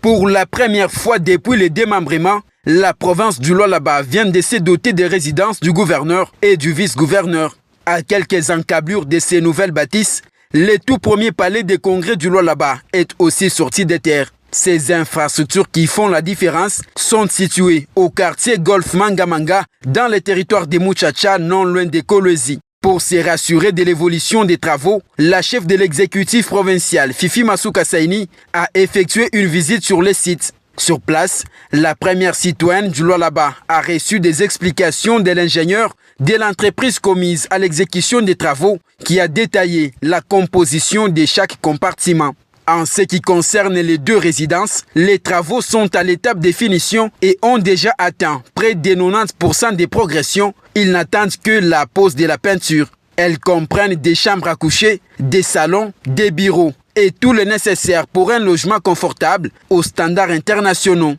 Pour la première fois depuis le démembrement, la province du Lualaba vient de se doter des résidences du gouverneur et du vice-gouverneur. À quelques encablures de ces nouvelles bâtisses, le tout premier palais des congrès du Lualaba est aussi sorti des terres. Ces infrastructures qui font la différence sont situées au quartier Golf Mangamanga, dans le territoire de Muchacha, non loin de Kolwezi. Pour se rassurer de l'évolution des travaux, la chef de l'exécutif provincial, Fifi Masuka Saini, a effectué une visite sur le site. Sur place, la première citoyenne du Lualaba a reçu des explications de l'ingénieur de l'entreprise commise à l'exécution des travaux qui a détaillé la composition de chaque compartiment. En ce qui concerne les deux résidences, les travaux sont à l'étape de finition et ont déjà atteint près de 90% de progression. Ils n'attendent que la pose de la peinture. Elles comprennent des chambres à coucher, des salons, des bureaux et tout le nécessaire pour un logement confortable aux standards internationaux.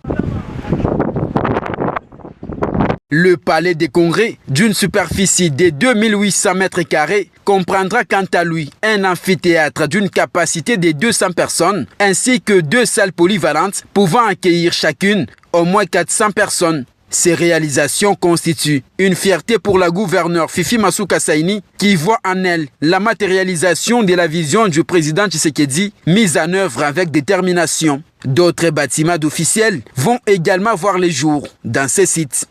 Le palais des congrès, d'une superficie de 2800 mètres carrés, comprendra quant à lui un amphithéâtre d'une capacité de 200 personnes, ainsi que 2 salles polyvalentes pouvant accueillir chacune au moins 400 personnes. Ces réalisations constituent une fierté pour la gouverneure Fifi Masuka Saini qui voit en elle la matérialisation de la vision du président Tshisekedi mise en œuvre avec détermination. D'autres bâtiments d'officiels vont également voir le jour dans ces sites.